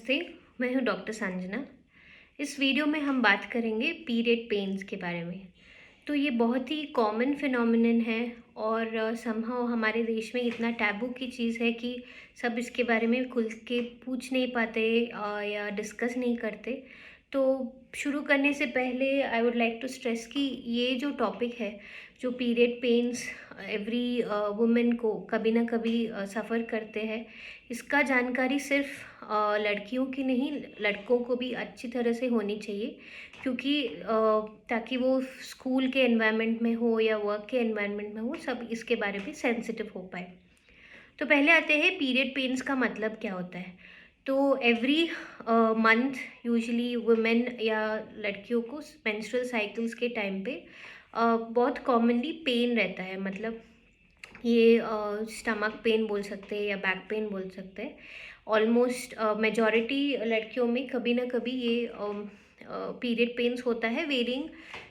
नमस्ते। मैं हूँ डॉक्टर संजना। इस वीडियो में हम बात करेंगे पीरियड पेन्स के बारे में। तो ये बहुत ही कॉमन फिनोमिनन है और समहाउ हमारे देश में इतना टैबू की चीज़ है कि सब इसके बारे में खुल के पूछ नहीं पाते या डिस्कस नहीं करते। तो शुरू करने से पहले I would like to stress कि ये जो टॉपिक है, जो पीरियड पेन्स एवरी वुमेन को कभी ना कभी सफ़र करते हैं, इसका जानकारी सिर्फ लड़कियों की नहीं, लड़कों को भी अच्छी तरह से होनी चाहिए। क्योंकि ताकि वो स्कूल के एनवायरनमेंट में हो या वर्क के एनवायरनमेंट में हो, सब इसके बारे में सेंसिटिव हो पाए। तो पहले आते हैं पीरियड पेन्स का मतलब क्या होता है। तो एवरी मंथ यूजुअली वुमेन या लड़कियों को मेंस्ट्रुअल साइकिल्स के टाइम पे बहुत कॉमनली पेन रहता है। मतलब ये स्टमक पेन बोल सकते हैं या बैक पेन बोल सकते हैं। ऑलमोस्ट मेजॉरिटी लड़कियों में कभी ना कभी ये पीरियड पेन्स होता है, वेरिंग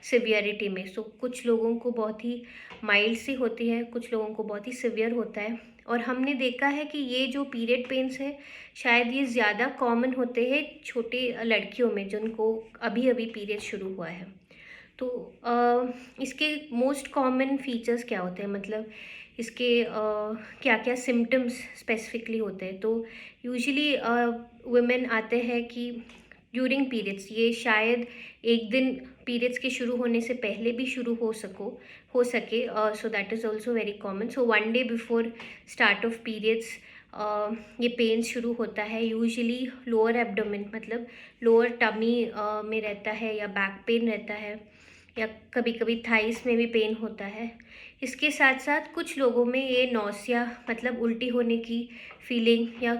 सिवियरिटी में। सो कुछ लोगों को बहुत ही माइल्ड सी होती है, कुछ लोगों को बहुत ही सिवियर होता है। और हमने देखा है कि ये जो पीरियड पेन्स है, शायद ये ज़्यादा कॉमन होते हैं छोटे लड़कियों में जिनको अभी अभी पीरियड शुरू हुआ है। तो इसके मोस्ट कॉमन फीचर्स क्या होते हैं, मतलब इसके क्या क्या सिम्टम्स स्पेसिफिकली होते हैं। तो यूजुअली वुमेन आते हैं कि ड्यूरिंग पीरियड्स, ये शायद एक दिन पीरियड्स के शुरू होने से पहले भी शुरू हो सके। So that is also very common. So one day before start of periods ये पेन शुरू होता है। यूजुअली लोअर एब्डोमेन, मतलब लोअर टमी में रहता है, या बैक पेन रहता है, या कभी कभी थाइस में भी पेन होता है। इसके साथ साथ कुछ लोगों में ये नौसिया, मतलब उल्टी होने की फीलिंग, या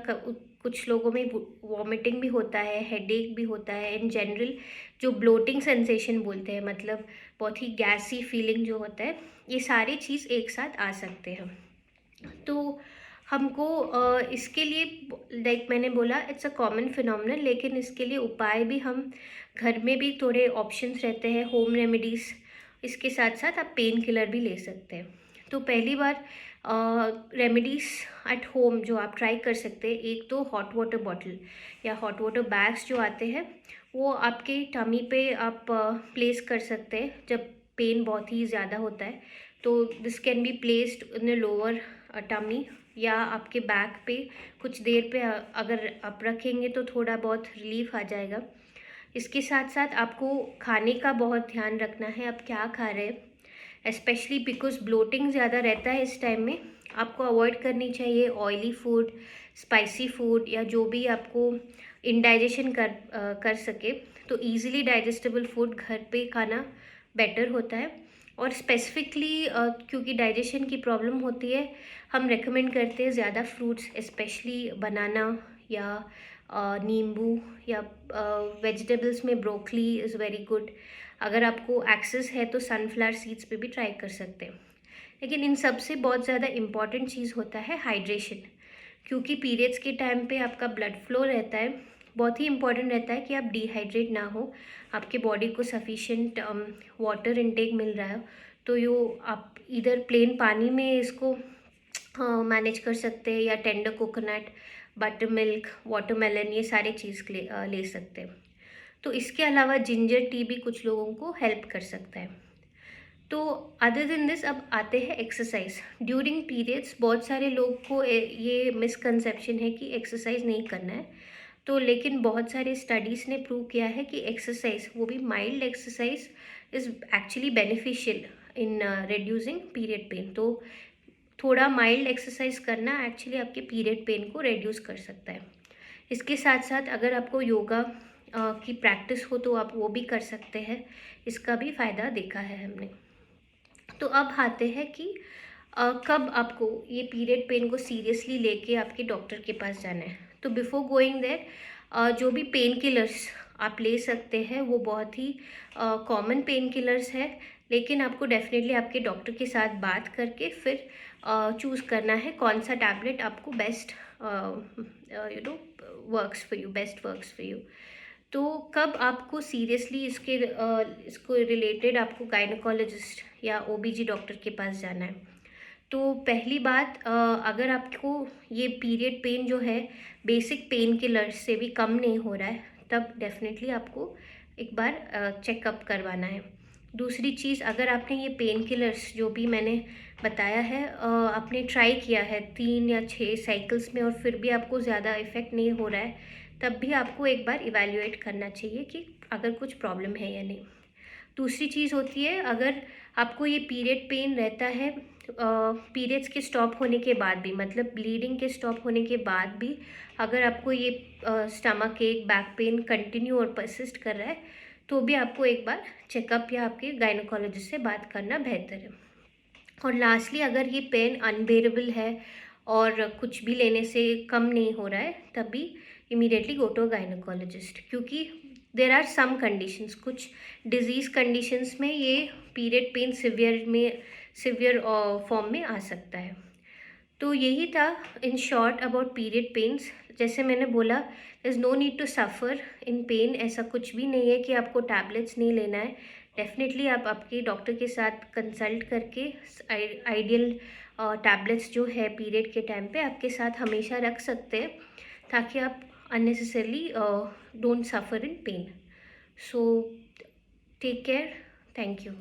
कुछ लोगों में वॉमिटिंग भी होता है, हेडेक भी होता है। इन जनरल जो ब्लोटिंग सेंसेशन बोलते हैं, मतलब बहुत ही गैसी फीलिंग जो होता है, ये सारी चीज़ एक साथ आ सकते हैं। तो हमको इसके लिए, लाइक मैंने बोला, इट्स अ कॉमन फिनोमिनन, लेकिन इसके लिए उपाय भी हम घर में भी थोड़े ऑप्शंस रहते हैं, होम रेमेडीज़। इसके साथ साथ आप पेन किलर भी ले सकते हैं। तो पहली बार रेमेडीज़ एट होम जो आप ट्राई कर सकते हैं, एक तो हॉट वाटर बॉटल या हॉट वाटर बैग्स जो आते हैं, वो आपके टमी पे आप प्लेस कर सकते हैं जब पेन बहुत ही ज़्यादा होता है। तो this can be placed in lower tummy, या आपके बैक पे कुछ देर पे अगर आप रखेंगे तो थोड़ा बहुत रिलीफ आ जाएगा। इसके साथ साथ आपको खाने का बहुत ध्यान रखना है, आप क्या खा रहे हैं। स्पेशली बिकॉज ब्लोटिंग ज़्यादा रहता है इस टाइम में, आपको अवॉइड करनी चाहिए ऑयली फूड, स्पाइसी फूड, या जो भी आपको इंडाइजेशन कर सके। तो ईज़िली डाइजेस्टेबल फूड घर पे खाना बेटर होता है। और स्पेसिफिकली क्योंकि डाइजेशन की प्रॉब्लम होती है, हम रेकमेंड करते हैं ज़्यादा फ्रूट्स, स्पेशली बनाना या नींबू, या वेजिटेबल्स में ब्रोकली इज़ वेरी गुड। अगर आपको एक्सेस है तो सनफ्लावर सीड्स पे भी ट्राई कर सकते हैं। लेकिन इन सब से बहुत ज़्यादा इम्पॉर्टेंट चीज़ होता है हाइड्रेशन। क्योंकि पीरियड्स के टाइम पे आपका ब्लड फ्लो रहता है, बहुत ही इम्पॉर्टेंट रहता है कि आप डिहाइड्रेट ना हो, आपके बॉडी को सफिशिएंट वाटर इनटेक मिल रहा है। तो यो आप इधर प्लेन पानी में इसको मैनेज कर सकते हैं, या tender coconut, butter milk, watermelon, ये सारे चीज़ ले सकते हैं। तो इसके अलावा जिंजर टी भी कुछ लोगों को हेल्प कर सकता है। तो अदर देन दिस, अब आते हैं एक्सरसाइज ड्यूरिंग पीरियड्स। बहुत सारे लोग को ये मिसकंसेप्शन है कि एक्सरसाइज नहीं करना है। तो लेकिन बहुत सारे स्टडीज़ ने प्रूव किया है कि एक्सरसाइज, वो भी mild exercise, is actually beneficial in reducing period pain. तो थोड़ा माइल्ड एक्सरसाइज करना एक्चुअली आपके पीरियड पेन को रिड्यूस कर सकता है। इसके साथ साथ अगर आपको योगा की प्रैक्टिस हो तो आप वो भी कर सकते हैं, इसका भी फ़ायदा देखा है हमने। तो अब आते हैं कि कब आपको ये पीरियड पेन को सीरियसली लेके आपके डॉक्टर के पास जाना है। तो बिफोर गोइंग देयर, जो भी पेन किलर्स आप ले सकते हैं वो बहुत ही कॉमन पेन किलर्स है, लेकिन आपको डेफिनेटली आपके डॉक्टर के साथ बात करके फिर चूज़ करना है कौन सा टैबलेट आपको best works for you, best works for you. तो कब आपको सीरियसली इसको रिलेटेड आपको गायनेकोलॉजिस्ट या ओबीजी डॉक्टर के पास जाना है। तो पहली बात, अगर आपको ये पीरियड पेन जो है बेसिक पेन किलर्स से भी कम नहीं हो रहा है, तब डेफिनेटली आपको एक बार चेकअप करवाना है। दूसरी चीज़, अगर आपने ये पेन किलर्स जो भी मैंने बताया है आपने ट्राई किया है 3 या 6 साइकिल्स में और फिर भी आपको ज़्यादा इफ़ेक्ट नहीं हो रहा है, तब भी आपको एक बार इवैल्यूएट करना चाहिए कि अगर कुछ प्रॉब्लम है या नहीं। दूसरी चीज़ होती है, अगर आपको ये पीरियड पेन रहता है पीरियड्स के स्टॉप होने के बाद भी, मतलब ब्लीडिंग के स्टॉप होने के बाद भी अगर आपको ये स्टमक एक, बैक पेन कंटिन्यू और परसिस्ट कर रहा है, तो भी आपको एक बार चेकअप या आपके गायनोकोलॉजिस्ट से बात करना बेहतर है। और लास्टली, अगर ये पेन अनबेरेबल है और कुछ भी लेने से कम नहीं हो रहा है, तभी इमीडिएटली गो टू गायनोकोलॉजिस्ट, क्योंकि देर आर सम कंडीशंस, कुछ डिजीज़ कंडीशंस में ये पीरियड पेन सिवियर फॉर्म में आ सकता है। तो यही था in short about period pains. जैसे मैंने बोला, is no need to suffer in pain, ऐसा कुछ भी नहीं है कि आपको टैबलेट्स नहीं लेना है। डेफिनेटली आप आपके डॉक्टर के साथ कंसल्ट करके आइडियल टैबलेट्स जो है पीरियड के टाइम पे आपके साथ हमेशा रख सकते हैं, ताकि आप unnecessarily don't suffer in pain. So take care, thank you.